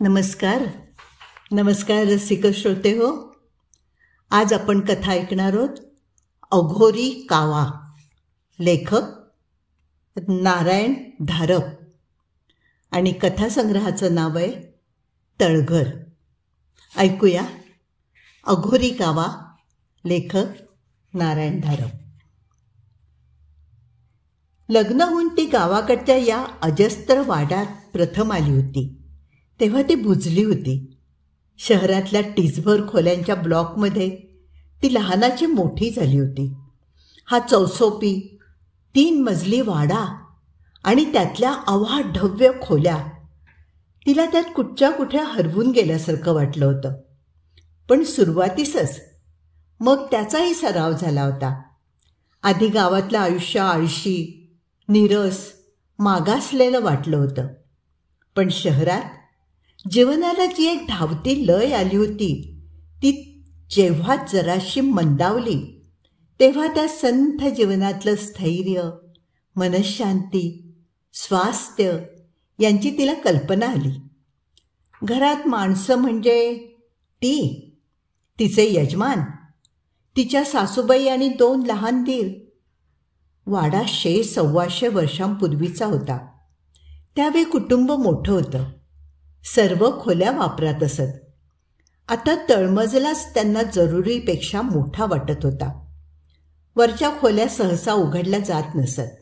नमस्कार नमस्कार रसिक श्रोते हो. आज आपण कथा ऐकणार आहोत. अघोरी कावा. लेखक नारायण धारप आणि कथासंग्रहाचं नाव आहे तळघर. ऐकूया. अघोरी कावा. लेखक नारायण धारप. लग्न होऊन ती गावाकडच्या या अजस्त्र वाड्यात प्रथम आली होती तेव्हा ती बुजली होती. शहरातल्या टिचभर खोल्यांच्या ब्लॉकमध्ये ती लहानाची मोठी झाली होती. हा चौसोपी 3 मजली वाडा आणि त्यातल्या अवाढव्य खोल्या तिला त्यात कुठच्या कुठे हरवून गेल्यासारखं वाटलं होतं. पण सुरुवातीसच मग त्याचाही सराव झाला होता. आधी गावातलं आयुष्य आळशी, नीरस, मागासलेलं वाटलं होतं. पण शहरात जीवनाला जी एक धावती लय आली होती ती जेव्हा जराशी मंदावली तेव्हा त्या संथ जीवनातलं स्थैर्य, मनःशांती, स्वास्थ्य यांची तिला कल्पना आली. घरात माणसं म्हणजे ती, तिचे यजमान, तिच्या सासूबाई आणि 2 लहान दीर. वाडा 100-125 वर्षांपूर्वीचा होता. त्यावेळी कुटुंब मोठं होतं. सर्व खोल्या वापरात असत. आता तळमजलाच त्यांना जरुरीपेक्षा मोठा वाटत होता. वरच्या खोल्या सहसा उघडल्या जात नसत.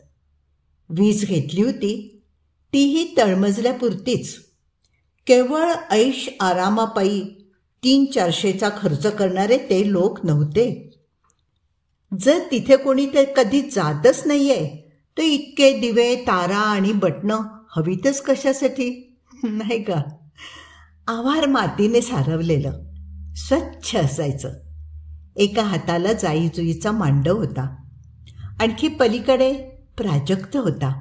वीज घेतली होती तीही तळमजल्यापुरतीच. केवळ ऐश आरामापायी 300-400चा खर्च करणारे ते लोक नव्हते. जर तिथे कोणी ते कधी जातच नाहीये तर इतके दिवे, तारा आणि बटणं हवीतच कशासाठी, नाही का? आवार मातीने सारवलेलं, स्वच्छ असायचं. एका हाताला जाईजुईचा मांडव होता. आणखी पलीकडे प्राजक्त होता,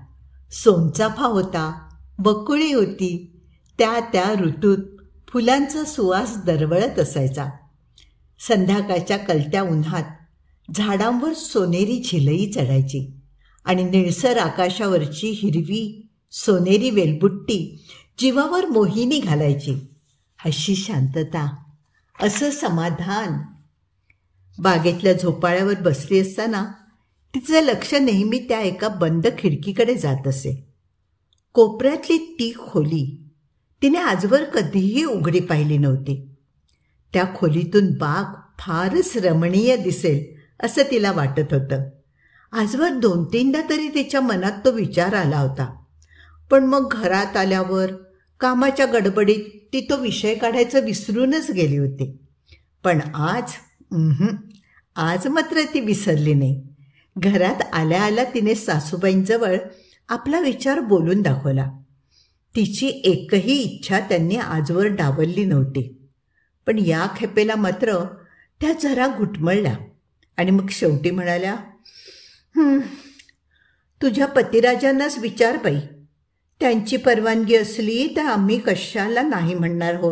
सोनचाफा होता, बकुळी होती. त्या ऋतूत फुलांचा सुवास दरवळत असायचा. संध्याकाळच्या कलत्या उन्हात झाडांवर सोनेरी झिलई चढायची आणि निळसर आकाशावरची हिरवी सोनेरी वेलबुट्टी जीवावर मोहिनी घालायची. अशी शांतता, असं समाधान. बागेतल्या झोपाळ्यावर बसली असताना तिचं लक्ष नेहमी त्या एका बंद खिडकीकडे जात असे. कोपऱ्यातली ती खोली तिने आजवर कधीही उघडी पाहिली नव्हती. त्या खोलीतून बाग फारच रमणीय दिसेल असं तिला वाटत होतं. आजवर 2-3दा तरी तिच्या मनात तो विचार आला होता. पण मग घरात आल्यावर कामाच्या गडबडीत ती तो विषय काढायचं विसरूनच गेली होती. पण आज मात्र ती विसरली नाही. घरात आल्या आल्या तिने सासूबाईंजवळ आपला विचार बोलून दाखवला. तिची एकही इच्छा त्यांनी आजवर डावलली नव्हती. पण या खेपेला मात्र त्या जरा घुटमळल्या आणि मग शेवटी म्हणाल्या, तुझ्या पतिराजांनाच विचार बाई. त्यांची परवानगी असली तर आम्ही कशाला नाही म्हणणार हो.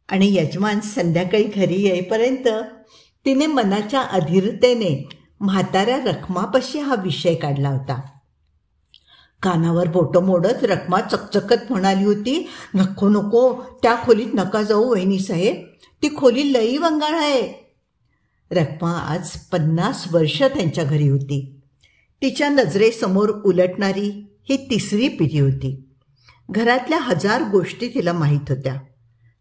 आणि यजमान संध्याकाळी घरी येईपर्यंत तिने मनाच्या अधीरतेने म्हाताऱ्या रखमापाशी हा विषय काढला होता. कानावर बोटं मोडत रखमा चकचकत म्हणाली होती, नको नको, त्या खोलीत नका जाऊ वहिनी साहेब, ती खोली लई वंगाळ आहे. रखमा आज 50 वर्ष त्यांच्या घरी होती. तिच्या नजरेसमोर उलटणारी ही 3री पिढी होती. घरातल्या 1000 गोष्टी तिला माहीत होत्या,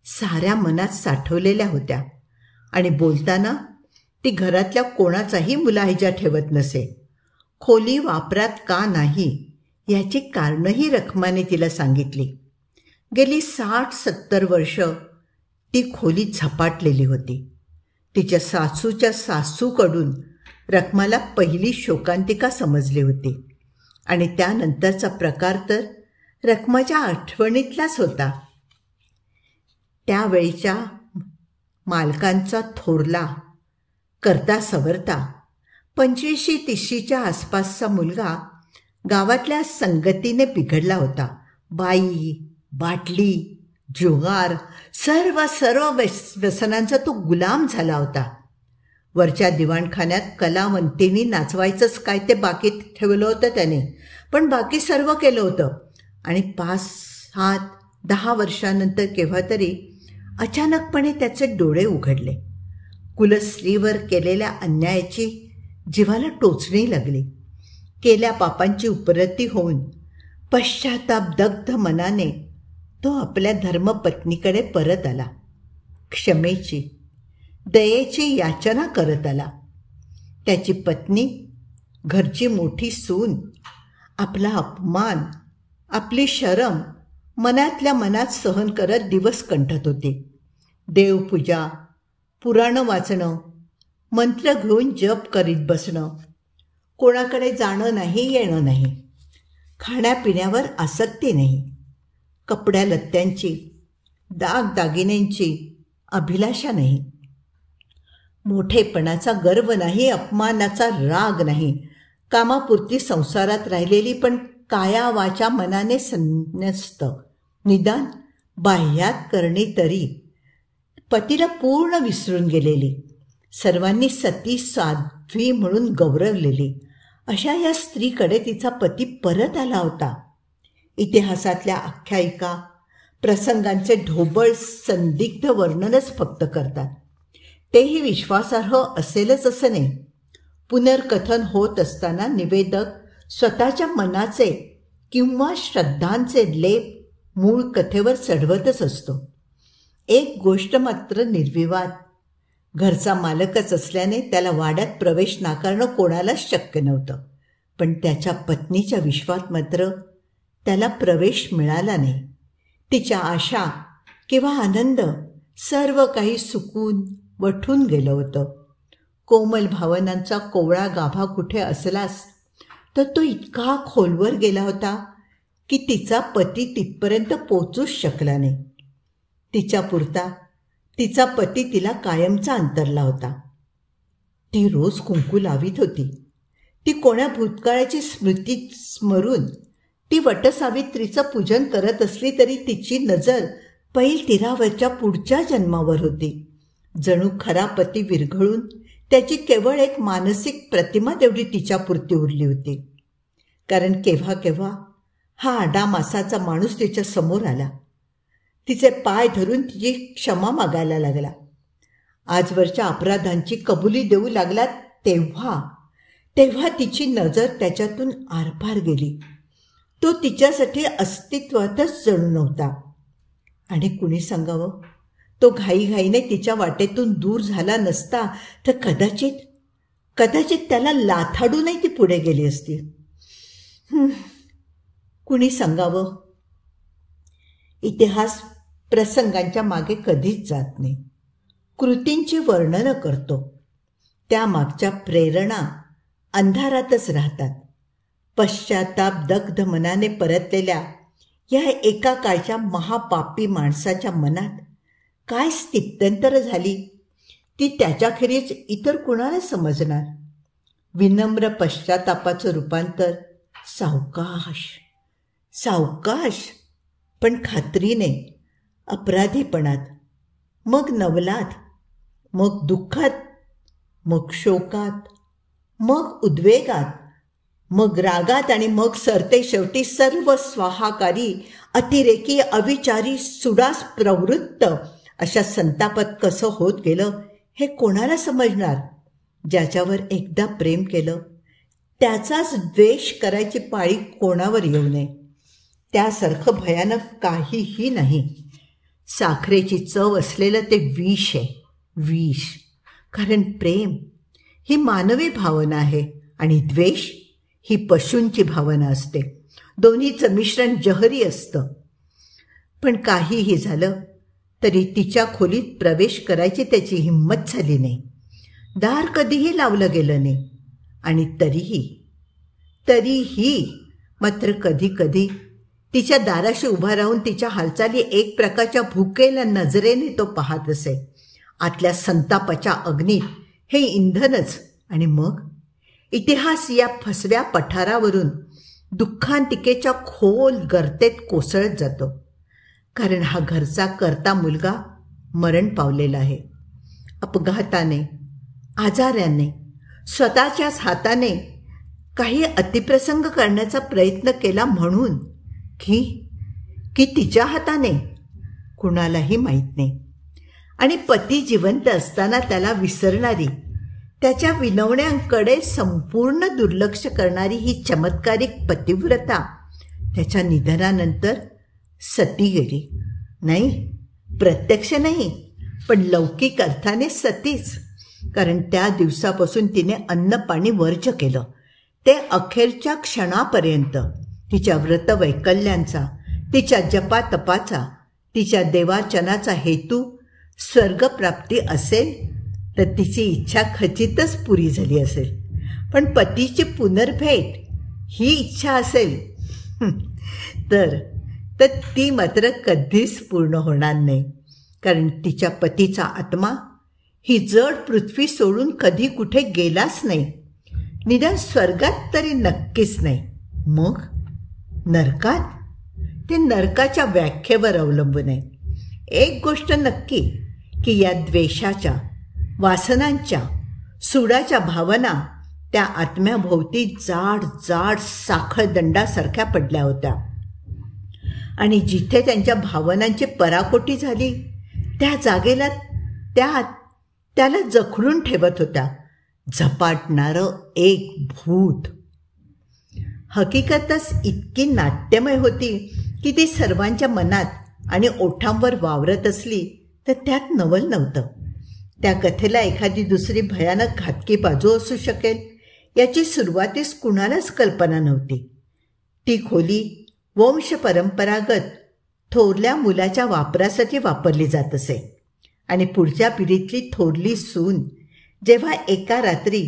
साऱ्या मनात साठवलेल्या होत्या. आणि बोलताना ती घरातल्या कोणाचाही मुलाहिजा ठेवत नसे. खोली वापरात का नाही याची कारणंही रखमाने तिला सांगितली. गेली 60-70 वर्ष ती खोली झपाटलेली होती. तिच्या सासूच्या सासूकडून रखमाला पहिली शोकांतिका समजली होती आणि त्यानंतरचा प्रकार तर रखमाच्या आठवणीतलाच होता. त्यावेळीच्या मालकांचा थोरला, करता सवरता 25-30च्या आसपासचा मुलगा गावातल्या संगतीने बिघडला होता. बाई, बाटली, जुगार, सर्व व्यसनांचा तो गुलाम झाला होता. वरच्या दिवाणखान्यात कलावंतींनी नाचवायचंच काय ते बाकी ठेवलं होतं त्याने, पण बाकी सर्व केलं होतं. आणि 5-7 10 वर्षानंतर केव्हा तरी अचानकपणे त्याचे डोळे उघडले. कुलस्त्रीवर केलेल्या अन्यायाची जीवाला टोचणी लागली. केल्या पापांची उपरती होऊन पश्चाताप दग्ध मनाने तो आपल्या धर्मपत्नीकडे परत आला. क्षमेची, दयेची याचना करत आला. त्याची पत्नी, घरची मोठी सून, आपला अपमान, आपली शरम मनातल्या मनात सहन करत दिवस कंठत होती. देवपूजा, पुराणं वाचणं, मंत्र घेऊन जप करीत बसणं, कोणाकडे जाणं नाही, येणं नाही, खाण्यापिण्यावर आसक्ती नाही, कपड्या लत्त्यांची, दागदागिन्यांची अभिलाषा नाही, मोठेपणाचा गर्व नाही, अपमानाचा राग नाही, कामापुरती संसारात राहिलेली पण काया वाचा मनाने संन्यस्त, निदान बाह्यात करणी तरी पतीला पूर्ण विसरून गेलेली, सर्वांनी सती साध्वी म्हणून गौरवलेली अशा या स्त्रीकडे तिचा पती परत आला होता. इतिहासातल्या आख्यायिका प्रसंगांचे ढोबळ संदिग्ध वर्णनच फक्त करतात. तेही विश्वासार्ह असेलच असं नाही. पुनर्कथन होत असताना निवेदक स्वतःच्या मनाचे किंवा श्रद्धांचे लेप मूळ कथेवर चढवतच असतो. एक गोष्ट मात्र निर्विवाद, घरचा मालकच असल्याने त्याला वाड्यात प्रवेश नाकारणं कोणालाच शक्य नव्हतं. पण त्याच्या पत्नीच्या विश्वात मात्र त्याला प्रवेश मिळाला नाही. तिच्या आशा किंवा आनंद सर्व काही सुकून वठून गेलं होतं. कोमल भावनांचा कोवळा गाभा कुठे असलास तर तो इतका खोलवर गेला होता की तिचा पती तिथपर्यंत पोचूच शकला नाही. तिच्यापुरता तिचा पती तिला कायमचा अंतरला होता. ती रोज कुंकू लावीत होती. ती कोण्या भूतकाळाची स्मृती स्मरून ती वटसावित्रीचं पूजन करत असली तरी तिची नजर पैल तीरावरच्या पुढच्या जन्मावर होती. जणू खरा पती विरघळून त्याची केवळ एक मानसिक प्रतिमा तेवढी तिच्यापुरती उरली होती. कारण केव्हा केव्हा हा आडामासाचा माणूस तिच्या समोर आला. तिचे पाय धरून तिची क्षमा मागायला लागला. आजवरच्या अपराधांची कबुली देऊ लागला. तेव्हा तिची नजर त्याच्यातून आरपार गेली. तो तिच्यासाठी अस्तित्वातच जणू नव्हता. आणि कुणी सांगावं, तो घाईघाईने तिच्या वाटेतून दूर झाला नसता तर कदाचित त्याला लाथाडूनही ती पुढे गेली असती. कुणी सांगावं. इतिहास प्रसंगांच्या मागे कधीच जात नाही. कृतींची वर्णनं करतो. त्यामागच्या प्रेरणा अंधारातच राहतात. पश्चाताप दग्ध मनाने परतलेल्या या एका काळच्या महापापी माणसाच्या मनात काय स्थित्यंतर झाली ती त्याच्याखेरीज इतर कुणाला समजणार. विनम्र पश्चातापाचं रूपांतर सावकाश पण खात्रीने, अपराधीपणात, मग नवलात, मग दुःखात, मग शोकात, मग उद्वेगात, मग रागात आणि मग सरते शेवटी सर्व स्वाहाकारी, अतिरेकी, अविचारी, सुडास प्रवृत्त अशा संतापात कसं होत गेलं हे कोणाला समजणार. ज्याच्यावर एकदा प्रेम केलं त्याचाच द्वेष करायची पाळी कोणावर येऊ नये. त्यासारखं भयानक काहीही नाही. साखरेची चव असलेलं ते विष आहे, विष. कारण प्रेम ही मानवी भावना आहे आणि द्वेष ही पशूंची भावना असते. दोन्हीचं मिश्रण जहरी असतं. पण काहीही झालं तरी तिच्या खोलीत प्रवेश करायची त्याची हिंमत झाली नाही. दार कधीही लावलं गेलं नाही. आणि तरीही मात्र कधी तिच्या दाराशी उभा राहून तिच्या हालचाली एक प्रकारच्या भुकेल्या नजरेने तो पाहत असे. आतल्या संतापाच्या अग्नीत हे इंधनच. आणि मग इतिहास या फसव्या पठारावरून दुःखांतिकेच्या खोल गर्तेत कोसळत जातो. कारण हा घरचा करता मुलगा मरण पावलेला आहे. अपघाताने, आजाराने, स्वतःच्याच हाताने काही अतिप्रसंग करण्याचा प्रयत्न केला म्हणून की तिच्या हाताने? कुणालाही माहीत नाही. आणि पती जिवंत असताना त्याला विसरणारी, त्याच्या विनवण्यांकडे संपूर्ण दुर्लक्ष करणारी ही चमत्कारिक पतिव्रता त्याच्या निधनानंतर सती गेली. नाही, प्रत्यक्ष नाही, पण लौकिक अर्थाने सतीच. कारण त्या दिवसापासून तिने अन्न पाणी वर्ज्य केलं. ते अखेरच्या क्षणापर्यंत तिच्या व्रतवैकल्यांचा, तिच्या जपातपाचा, तिच्या देवार्चनाचा हेतू स्वर्गप्राप्ती असेल तर तिची इच्छा खचितच पुरी झाली असेल. पण पतीची पुनर्भेट ही इच्छा असेल तर ती मात्र कधीच पूर्ण होणार नाही. कारण तिच्या पतीचा आत्मा ही जड पृथ्वी सोडून कधी कुठे गेलाच नाही. निदान स्वर्गात तरी नक्कीच नाही. मग नरकात? ते नरकाच्या व्याख्येवर अवलंबून आहे. एक गोष्ट नक्की की या द्वेषाच्या, वासनांच्या, सुडाच्या भावना त्या आत्म्याभोवती जाड जाड साखळदंडासारख्या पडल्या होत्या. आणि जिथे त्यांच्या भावनांची पराकोटी झाली त्या जागेला त्याला जखडून ठेवत होत्या झपाटणारं एक भूत. हकीकतच इतकी नाट्यमय होती की ती सर्वांच्या मनात आणि ओठांवर वावरत असली तर त्यात नवल नव्हतं. त्या कथेला एखादी दुसरी भयानक घातकी बाजू असू शकेल याची सुरुवातीस कुणालाच कल्पना नव्हती. ती खोली वंशपरंपरागत थोरल्या मुलाच्या वापरासाठी वापरली जात असे. आणि पुढच्या पिढीतली थोरली सून जेव्हा एका रात्री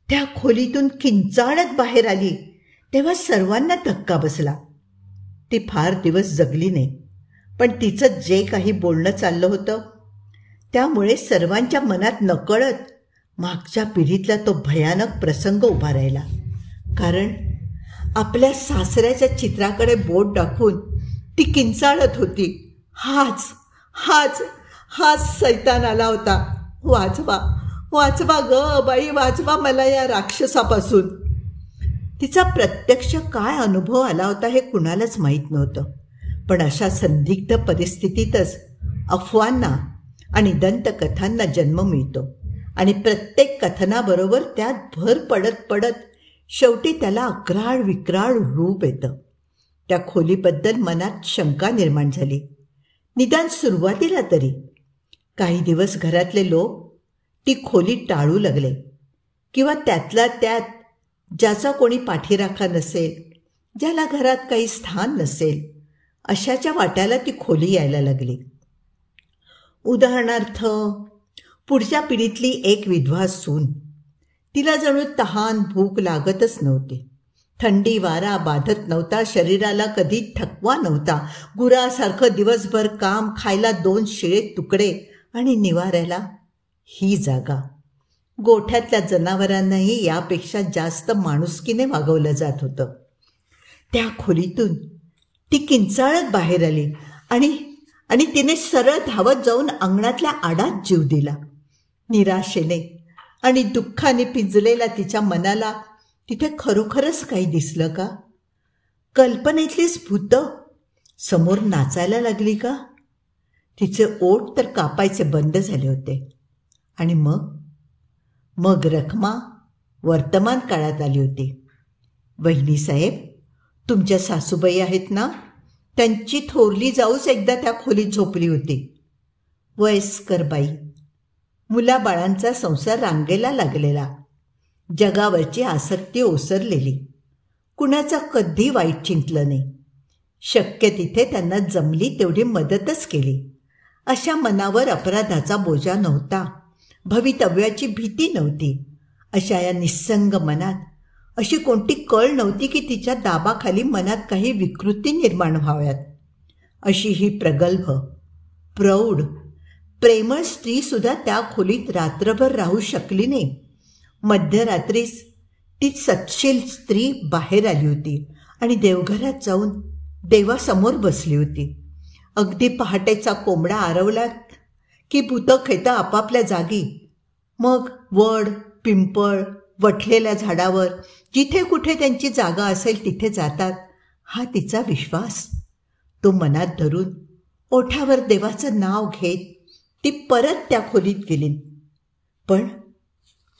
त्या खोलीतून किंचाळत बाहेर आली तेव्हा सर्वांना धक्का बसला. ती फार दिवस जगली नाही, पण तिचं जे काही बोलणं चाललं होतं त्यामुळे सर्वांच्या मनात नकळत मागच्या पिढीतला तो भयानक प्रसंग उभा राहिला. कारण आपल्या सासऱ्याच्या चित्राकडे बोट दाखवून ती किंचाळत होती, हाच हाच हाच सैतान आला होता. वाचवा वाचवा ग बाई, वाचवा मला या राक्षसापासून. तिचा प्रत्यक्ष काय अनुभव आला होता हे कुणालाच माहीत नव्हतं. पण अशा संदिग्ध परिस्थितीतच अफवांना आणि दंतकथांना जन्म मिळतो. आणि प्रत्येक कथनाबरोबर त्यात भर पडत पडत शेवटी त्याला अक्राळ विक्राळ रूप येतं. त्या खोलीबद्दल मनात शंका निर्माण झाली, निदान सुरुवातीला तरी. काही दिवस घरातले लोक ती खोली टाळू लागले किंवा त्यातला त्यात ज्याचा कोणी पाठीराखा नसेल, ज्याला घरात काही स्थान नसेल अशाच्या वाट्याला ती खोली यायला लागली. उदाहरणार्थ पुढच्या पिढीतली एक विधवा सून. तिला जणू तहान भूक लागतच नव्हती. थंडी वारा बाधत नव्हता, शरीराला कधी थकवा नव्हता. गुरासारखं दिवसभर काम, खायला 2 शिळे तुकडे आणि निवाऱ्याला ही जागा. गोठ्यातल्या जनावरांनाही यापेक्षा जास्त माणुसकीने वागवलं जात होतं. त्या खोलीतून ती किंचाळत बाहेर आली आणि तिने सरळ धावत जाऊन अंगणातल्या आडात जीव दिला. निराशेने आणि दुःखाने पिंजलेल्या तिच्या मनाला तिथे खरोखरच काही दिसलं का? कल्पनेतलीच भूतं समोर नाचायला लागली का? तिचे ओठ तर कापायचे बंद झाले होते. आणि मग रखमा वर्तमान काळात आली होती. वहिनीसाहेब, तुमच्या सासूबाई आहेत ना, त्यांची थोरली जाऊच एकदा त्या खोलीत झोपली होती. वयस्कर बाई, मुलाबाळांचा संसार रांगेला लागलेला, जगावरची आसक्ती ओसरलेली, कुणाचा कधी वाईट चिंतलं नाही. शक्य तिथे त्यांना जमली तेवढी मदतच केली. अशा मनावर अपराधाचा बोजा नव्हता, भवितव्याची भीती नव्हती. अशा या निस्संग मनात अशी कोणती कळ नव्हती की तिच्या दाबाखाली मनात काही विकृती निर्माण व्हाव्यात. अशी ही प्रगल्भ, प्रौढ, प्रेमळ स्त्रीसुद्धा त्या खोलीत रात्रभर राहू शकली नाही. मध्यरात्रीच ती सत्शील स्त्री बाहेर आली होती आणि देवघरात जाऊन देवासमोर बसली होती. अगदी पहाटेचा कोंबडा आरवला की भूतं खेतं आपापल्या जागी. मग वड, पिंपळ, वठलेल्या झाडावर जिथे कुठे त्यांची जागा असेल तिथे जातात, हा तिचा विश्वास. तो मनात धरून ओठावर देवाचं नाव घेत ती परत त्या खोलीत गेली. पण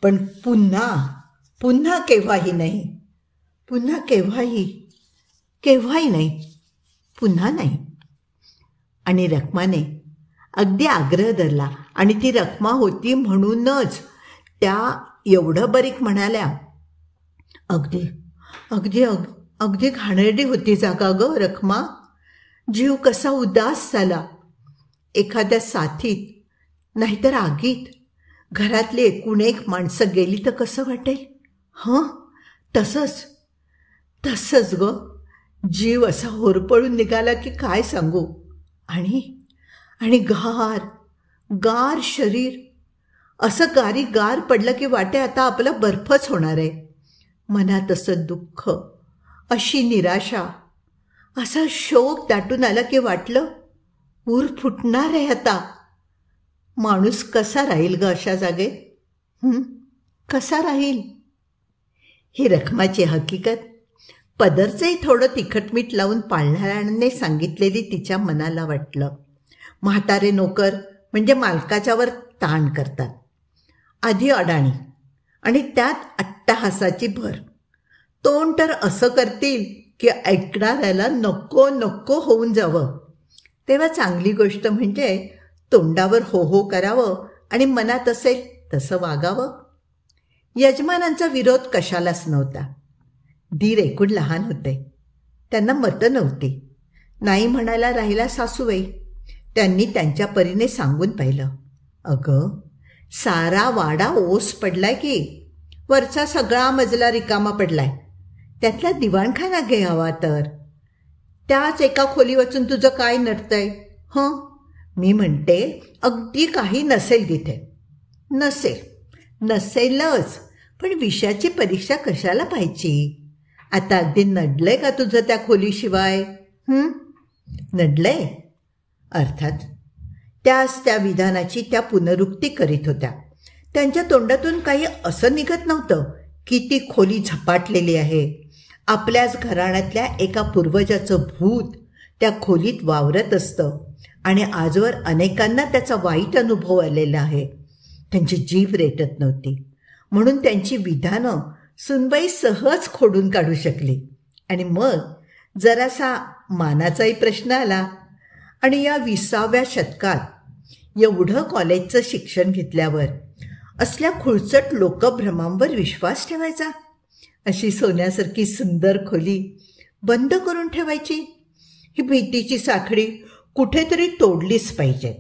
पण पुन्हा पुन्हा केव्हाही नाही, पुन्हा केव्हाही नाही, पुन्हा नाही. आणि रखमाने अगदी आग्रह धरला आणि ती रखमा होती म्हणूनच त्या एवढं बारीक म्हणाल्या, अगदी अगदी अगदी घाणेरडी होती जागा ग रखमा. जीव कसा उदास झाला. एखाद्या साथीत नाहीतर आगीत घरातली एकूण एक माणसं गेली तर कसं वाटेल? तसंच ग. जीव असा होरपळून निघाला की काय सांगू. आणि गार शरीर. असं गार पडलं की वाटे आता आपला बर्फच होणार आहे. मनात असं दुःख, अशी निराशा, असा शोक दाटून आला की वाटलं ऊर फुटणार आहे आता. माणूस कसा राहील ग अशा जागेत? कसा राहील? ही रखमाची हकीकत पदरचंही थोडं तिखटमीठ लावून पाळणाऱ्याने सांगितलेली तिच्या मनाला वाटलं. म्हातारे नोकर म्हणजे मालकाच्यावर ताण करतात. आधी अडाणी आणि त्यात अट्टाहासाची भर. तोंड तर असं करतील की ऐकणाऱ्याला नको नको होऊन जावं. तेव्हा चांगली गोष्ट म्हणजे तोंडावर हो हो करावं आणि मनात असेल तसं वागावं. यजमानांचा विरोध कशालाच नव्हता. दीर एकूण लहान होते, त्यांना मतं नव्हती. नाही म्हणायला राहिला सासूबाई. त्यांनी त्यांच्या परीने सांगून पाहिलं, अगं सारा वाडा ओस पडलाय की. वरचा सगळा मजला रिकामा पडलाय. त्यातला दिवाणखाना घे हवा तर. त्याच एका खोली वाचून तुझं काय नडतंय? मी म्हणते अगदी काही नसेल तिथे. नसेलच, पण विषयाची परीक्षा कशाला पाहिजे? आता अगदी नडलंय का तुझं त्या खोलीशिवाय? नडलंय. अर्थात त्या विधानाची त्या पुनरुक्ती करीत होत्या. त्यांच्या तोंडातून काही असं निघत नव्हतं की ती खोली झपाटलेली आहे. आपल्याच घराण्यातल्या एका पूर्वजाचं भूत त्या खोलीत वावरत असतं आणि आजवर अनेकांना त्याचा वाईट अनुभव आलेला आहे. त्यांची जीभ रेटत नव्हती म्हणून त्यांची विधानं सुनबाई सहज खोडून काढू शकली. आणि मग जरासा मानाचाही प्रश्न आला. आणि या 20व्या शतकात एवढं कॉलेजचं शिक्षण घेतल्यावर असल्या खुळचट लोकभ्रमांवर विश्वास ठेवायचा? अशी सोन्यासारखी सुंदर खोली बंद करून ठेवायची? ही भीतीची साखळी कुठेतरी तोडलीच पाहिजे.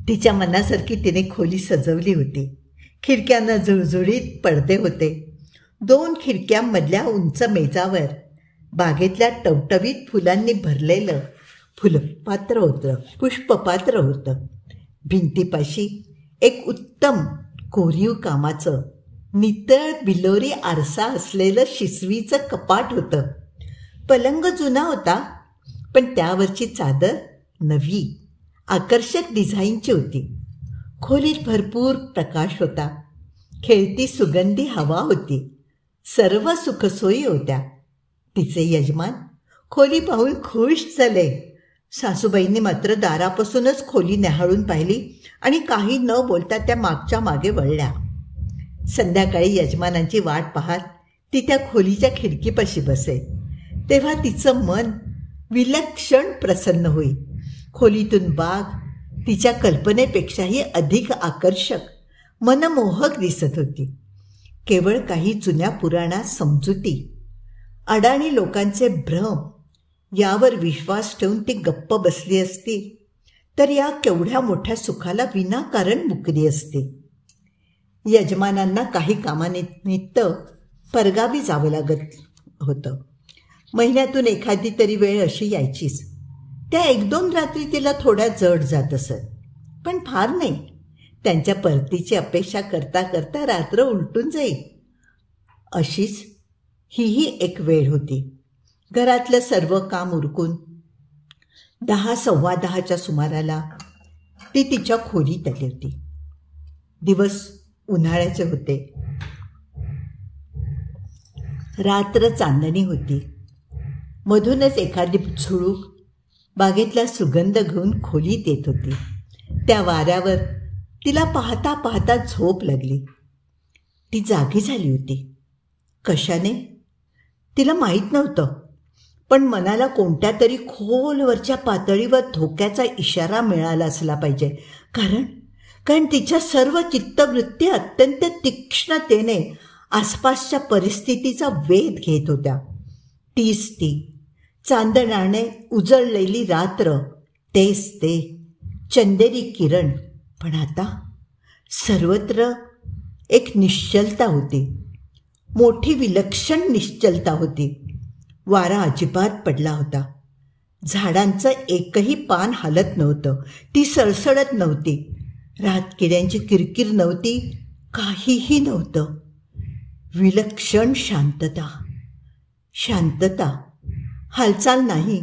तिच्या मनासारखी तिने खोली सजवली होती. खिडक्यांना जुळजुळीत पडदे होते. 2 खिडक्यांमधल्या उंच मेजावर बागेतल्या टवटवीत फुलांनी भरलेलं फुलपात्र होतं, पुष्पपात्र होतं. भिंतीपाशी एक उत्तम कोरीव कामाचं नितळ बिलोरी आरसा असलेलं शिसवीचं कपाट होतं. पलंग जुना होता, पण त्यावरची चादर नवी आकर्षक डिझाईनची होती. खोलीत भरपूर प्रकाश होता. खेळती सुगंधी हवा होती. सर्व सुखसोयी होत्या. तिचे यजमान खोली पाहून खुश झाले. सासूबाईंनी मात्र दारापासूनच खोली न्याहाळून पाहिली आणि काही न बोलता त्या मागच्या मागे वळल्या. संध्याकाळी यजमानांची वाट पाहत ती त्या खोलीच्या खिडकीपाशी बसे. तेव्हा तिचं मन विलक्षण प्रसन्न होई. खोलीतून बाग तिच्या कल्पनेपेक्षाही अधिक आकर्षक, मनमोहक दिसत होती. केवळ काही जुन्या पुराणा समजुती, अडाणी लोकांचे भ्रम यावर विश्वास ठेवून ती गप्प बसली असती तर या केवढ्या मोठ्या सुखाला विनाकारण मुकली असती. यजमानांना काही कामानिमित्त परगावी जावं लागत होतं. महिन्यातून एखादी तरी वेळ अशी यायचीच. त्या 1-2 रात्री तिला थोड्या जड जात असत, पण फार नाही. त्यांच्या परतीची अपेक्षा करता करता रात्र उलटून जाईल. अशीच हीही एक वेळ होती. घरातलं सर्व काम उरकून 10-10:15च्या सुमाराला ती तिच्या खोलीत आली होती. दिवस उन्हाळ्याचे होते. रात्र चांदणी होती. मधूनच एखादी झुळूक बागेतला सुगंध घेऊन खोलीत येत होती. त्या वाऱ्यावर तिला पाहता पाहता झोप लागली. ती जागी झाली होती. कशाने तिला माहीत नव्हतं, पण मनाला कोणत्या तरी खोलवरच्या पातळीवर धोक्याचा इशारा मिळाला असला पाहिजे. कारण तिच्या सर्व चित्तवृत्ती अत्यंत तीक्ष्णतेने आसपासच्या परिस्थितीचा वेध घेत होत्या. तीच ती चांदण्याने उजळलेली रात्र, तेच ते चंदेरी किरण. पण आता सर्वत्र एक निश्चलता होती, मोठी विलक्षण निश्चलता होती. वारा अजिबात पडला होता. झाडांचं एकही पान हलत नव्हतं. ती सळसळत नव्हती. रातकिड्यांची किरकिर नव्हती. काहीही नव्हतं. विलक्षण शांतता. शांतता, हालचाल नाही.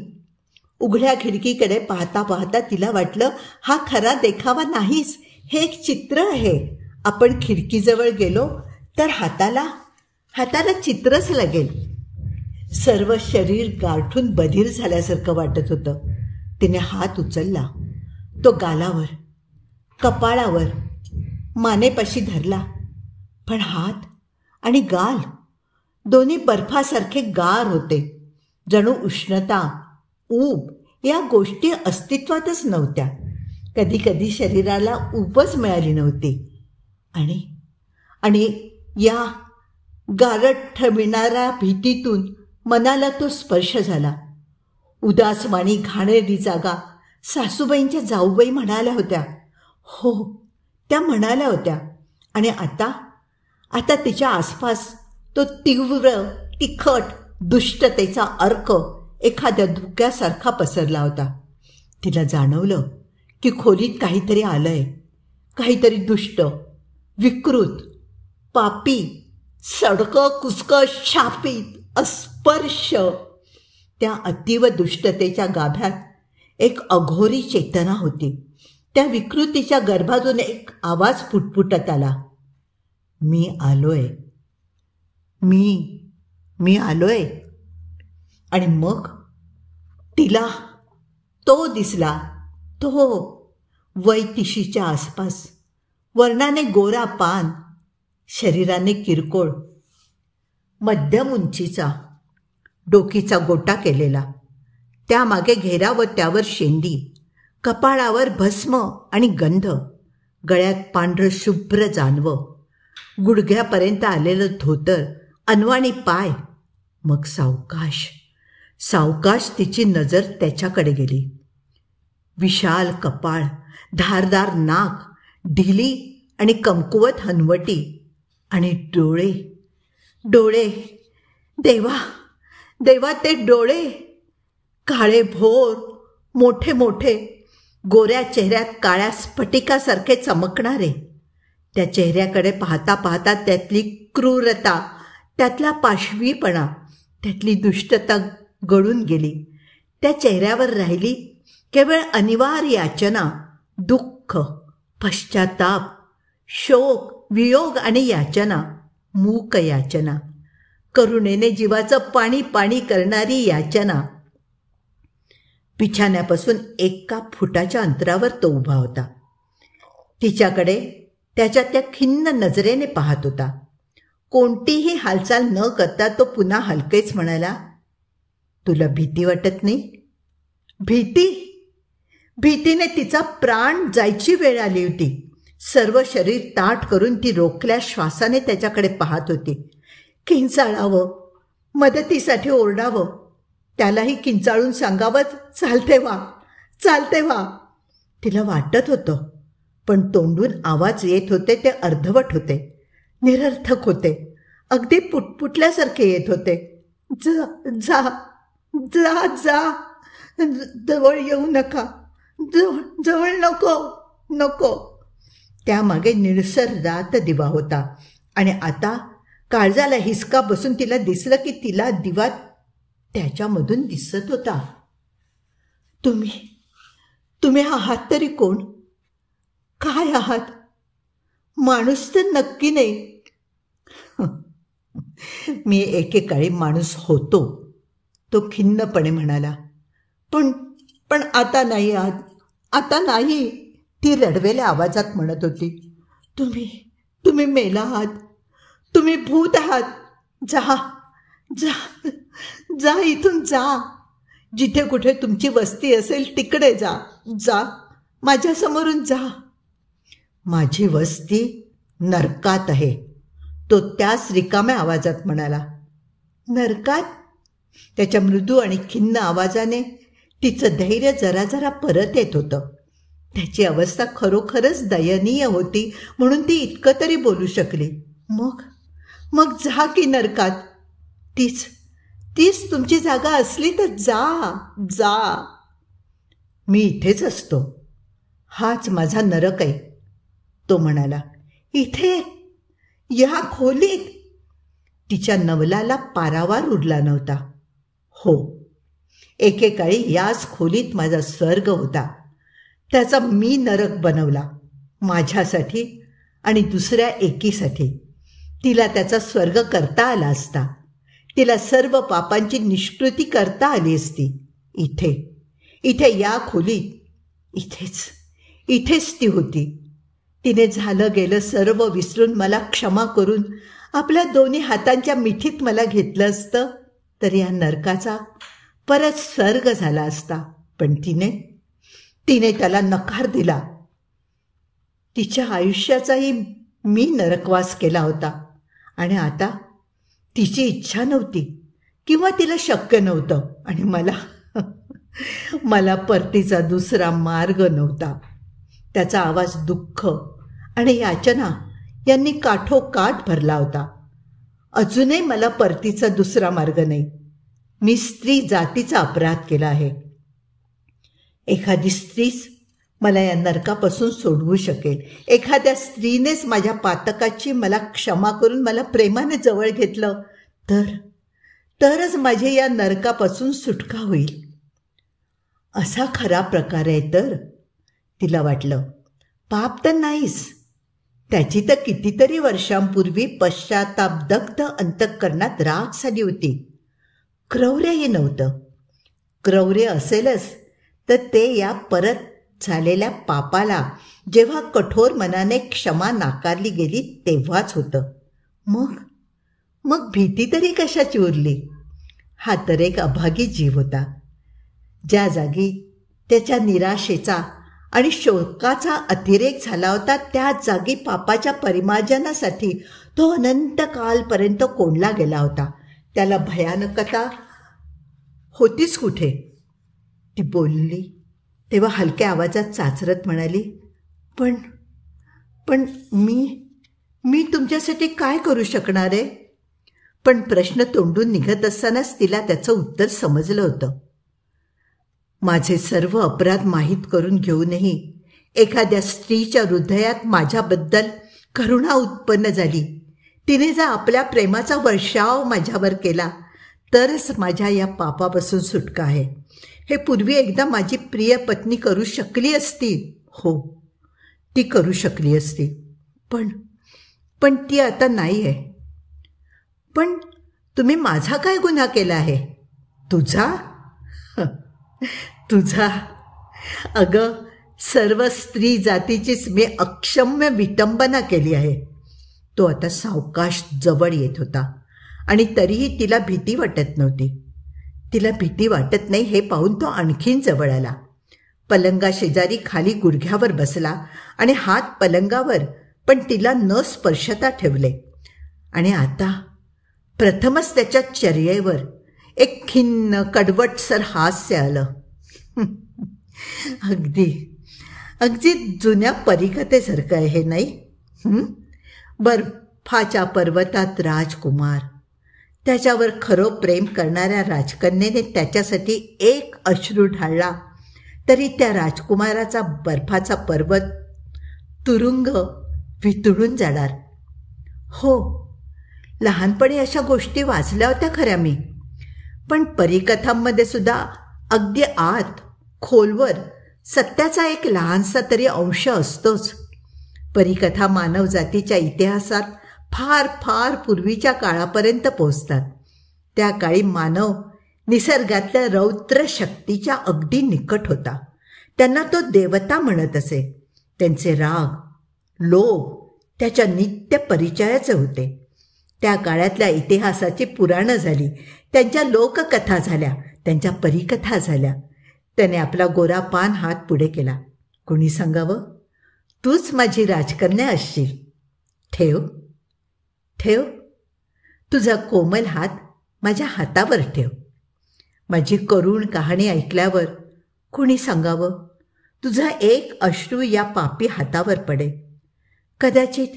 उघड्या खिडकीकडे पाहता पाहता तिला वाटलं, हा खरा देखावा नाहीच, हे एक चित्र आहे. आपण खिडकीजवळ गेलो तर हाताला चित्रच लागेल. सर्व शरीर गारठून बधीर झाल्यासारखं वाटत होतं. तिने हात उचलला. तो गालावर, कपाळावर, मानेपाशी धरला. पण हात आणि गाल दोन्ही बर्फासारखे गार होते. जणू उष्णता, ऊब या गोष्टी अस्तित्वातच नव्हत्या. कधी कधी शरीराला ऊबच मिळाली नव्हती. आणि या गारठविणाऱ्या भीतीतून मनाला तो स्पर्श झाला. उदासवाणी घाणेरडी जागा सासूबाईंच्या जाऊबाई म्हणाल्या होत्या. हो, त्या म्हणाल्या होत्या. आणि आता तिच्या आसपास तो तीव्र, तिखट दुष्टतेचा अर्क एखाद्या धुक्यासारखा पसरला होता. तिला जाणवलं की खोलीत काहीतरी आलंय. काहीतरी दुष्ट, विकृत, पापी, सडकं, कुचकं, शापित, अस्पर्श. त्या अतीव दुष्टतेच्या गाभ्यात एक अघोरी चेतना होती. त्या विकृतीच्या गर्भातून एक आवाज फुटफुटत आला. मी आलोय. मी आलोय. आणि मग तिला तो दिसला. तो वय 30च्या आसपास, वर्णाने गोरा पान, शरीराने किरकोळ, मध्यम उंचीचा, डोकीचा गोटा केलेला, त्यामागे घेरा व त्यावर शेंडी, कपाळावर भस्म आणि गंध, गळ्यात पांढरं शुभ्र जानवं, गुडघ्यापर्यंत आलेलं धोतर, अनवाणी पाय. मग सावकाश तिची नजर त्याच्याकडे गेली. विशाल कपाळ, धारदार नाक, ढिली आणि कमकुवत हनवटी आणि डोळे. देवा ते डोळे! काळे भोर, मोठे मोठे, गोऱ्या चेहऱ्यात काळ्या स्फटिकासारखे चमकणारे. त्या चेहऱ्याकडे पाहता पाहता त्यातली क्रूरता, त्यातला पाशवीपणा, त्यातली दुष्टता गळून गेली. त्या चेहऱ्यावर राहिली केवळ अनिवार्य याचना, दुःख, पश्चाताप, शोक, वियोग आणि याचना, मूक याचना, करुणेने जीवाचं पाणी पाणी करणारी याचना. बिछाण्यापासून 1 फुटाच्या अंतरावर तो उभा होता. तिच्याकडे त्याच्या त्या खिन्न नजरेने पाहत होता. कोणतीही हालचाल न करता तो पुन्हा हलकेच म्हणाला, तुला भीती वाटत नाही? भीतीने तिचा प्राण जायची वेळ आली होती. सर्व शरीर ताठ करून ती रोखल्या श्वासाने त्याच्याकडे पाहत होती. किंचाळावं, मदतीसाठी ओरडावं, त्यालाही किंचाळून सांगावं, चालते व्हा. तिला वाटत होतं, पण तोंडून आवाज येत होते ते अर्धवट होते, निरर्थक होते, अगदी पुटपुटल्यासारखे येत होते. जा, जवळ येऊ नका, जवळ नको. त्यामागे निळसर रात दिवा होता. आणि आता काळजाला हिसका बसून तिला दिसलं की तिला दिवा त्याच्यामधून दिसत होता. तुम्ही आहात तरी कोण? काय आहात? माणूस तर नक्की नाही. मी एकेकाळी माणूस होतो, तो खिन्नपणे म्हणाला. पण पण आता नाही आहात, आता नाही, ती रडवेल्या आवाजात म्हणत होती. तुम्ही मेला आहात, तुम्ही भूत आहात. जा जा जा, इथून जा. जिथे कुठे तुमची वस्ती असेल तिकडे जा, जा, माझ्यासमोरून जा. माझी वस्ती नरकात आहे, तो त्याच रिकाम्या आवाजात म्हणाला. नरकात? त्याच्या मृदू आणि खिन्न आवाजाने तिचं धैर्य जरा जरा परत येत होतं. त्याची अवस्था खरोखरच दयनीय होती म्हणून ती इतकं तरी बोलू शकली. मग जा की नरकात. तीच तुमची जागा असली तर जा जा. मी इथेच असतो, हाच माझा नरक आहे, तो म्हणाला. इथे, या खोलीत? तिच्या नवलाला पारावार उरला नव्हता. हो, एकेकाळी याच खोलीत माझा स्वर्ग होता. त्याचा मी नरक बनवला, माझ्यासाठी आणि दुसऱ्या एकीसाठी. तिला त्याचा स्वर्ग करता आला असता, तिला सर्व पापांची निष्कृती करता आली असती. इथे या खोलीत, इथेच ती होती. तिने झालं गेलं सर्व विसरून मला क्षमा करून आपल्या दोन्ही हातांच्या मिठीत मला घेतलं असतं तर या नरकाचा परत स्वर्ग झाला असता. पण तिने त्याला नकार दिला. तिच्या आयुष्याचाही मी नरकवास केला होता आणि आता तिची इच्छा नव्हती किंवा तिला शक्य नव्हतं आणि मला परतीचा दुसरा मार्ग नव्हता. त्याचा आवाज दुःख आणि याचना यांनी काठोकाठ भरला होता. अजूनही मला परतीचा दुसरा मार्ग नाही. मी स्त्री जातीचा अपराध केला आहे. एखादी स्त्रीच मला या नरकापासून सोडवू शकेल. एखाद्या स्त्रीनेच माझ्या पातकाची मला क्षमा करून मला प्रेमाने जवळ घेतलं तरच माझे या नरकापासून सुटका होईल. असा खरा प्रकार आहे तर, तिला वाटलं. पाप तर नाहीच. त्याची तर कितीतरी वर्षांपूर्वी पश्चातापदग्ध अंतःकरणात राग झाली होती. क्रौर्यही नव्हतं. क्रौर्य असेलच तर ते या परत झालेल्या पापाला जेव्हा कठोर मनाने क्षमा नाकारली गेली तेव्हाच होतं. मग भीती तरी कशाची उरली? हा तर एक अभागी जीव होता. ज्या जागी त्याच्या निराशेचा आणि शोकाचा अतिरेक झाला होता त्याच जागी पापाच्या परिमार्जनासाठी तो अनंत कालपर्यंत कोंडला गेला होता. त्याला भयानकता होतीच कुठे? ती बोलली तेव्हा हलक्या आवाजात चाचरत म्हणाली, पण मी तुमच्यासाठी काय करू शकणार आहे? पण प्रश्न तोंडून निघत असतानाच तिला त्याचं उत्तर समजलं होतं. माझे सर्व अपराध माहीत करून घेऊनही एखाद्या स्त्रीच्या हृदयात माझ्याबद्दल करुणा उत्पन्न झाली. तिने जर आपल्या प्रेमाचा वर्षाव माझ्यावर केला तरच माझ्या या पापापासून सुटका आहे. हे पूर्वी एकदा माझी प्रिय पत्नी करू शकली असती. हो, ती करू शकली असती. पण ती आता नाही आहे. पण तुम्ही माझा काय गुन्हा केला आहे? तुझा अगं, सर्व स्त्री जातीचीच मी अक्षम्य विटंबना केली आहे. तो आता सावकाश जवळ येत होता आणि तरीही तिला भीती वाटत नव्हती. तिला भीती वाटत नाही हे पाहून तो आणखीन जवळ आला. पलंगाशेजारी खाली गुडघ्यावर बसला आणि हात पलंगावर पण तिला न स्पर्शता ठेवले. आणि आता प्रथमच त्याच्या चर्येवर एक खिन्न कडवटसर हास्य आलं. अगदी जुन्या परिकथेसारखं आहे हे, नाही? बर्फाच्या पर्वतात राजकुमार, त्याच्यावर खरं प्रेम करणाऱ्या राजकन्येने त्याच्यासाठी एक अश्रू ढाळला तरी त्या राजकुमाराचा बर्फाचा पर्वत तुरुंग वितळून जाणार. हो, लहानपणी अशा गोष्टी वाचल्या होत्या खऱ्या मी. पण परिकथांमध्ये सुद्धा अगदी आत खोलवर सत्याचा एक लहानसा तरी अंश असतोच. परिकथा मानवजातीच्या इतिहासात फार फार पूर्वीच्या काळापर्यंत पोहोचतात. त्या काळी मानव निसर्गातल्या रौद्र शक्तीच्या अगदी निकट होता. त्यांना तो देवता म्हणत असे. त्यांचे राग, लोभ त्याच्या नित्य परिचयाचे होते. त्या काळातल्या इतिहासाची पुराणं झाली, त्यांच्या लोककथा झाल्या, त्यांच्या परिकथा झाल्या. त्याने आपला गोरा पान हात पुढे केला. कोणी सांगावं, तूच माझी राजकन्या असशील. ठेव ठेव, तुझा कोमल हात माझ्या हातावर ठेव. माझी करुण कहाणी ऐकल्यावर कोणी सांगावं, तुझा एक अश्रू या पापी हातावर पडे. कदाचित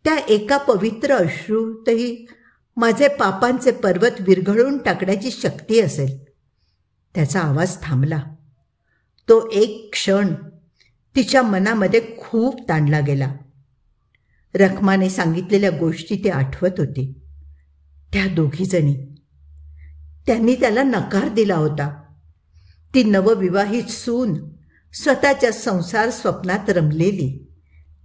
त्या एका पवित्र अश्रूतही माझे पापांचे पर्वत विरघळून टाकण्याची शक्ती असेल. त्याचा आवाज थांबला. तो एक क्षण तिच्या मनामध्ये खूप ताणला गेला. रखमाने सांगितलेल्या गोष्टी ती आठवत होती. त्या दोघीजणी, त्यांनी त्याला नकार दिला होता. ती नवविवाहित सून स्वतःच्या संसार स्वप्नात रमलेली,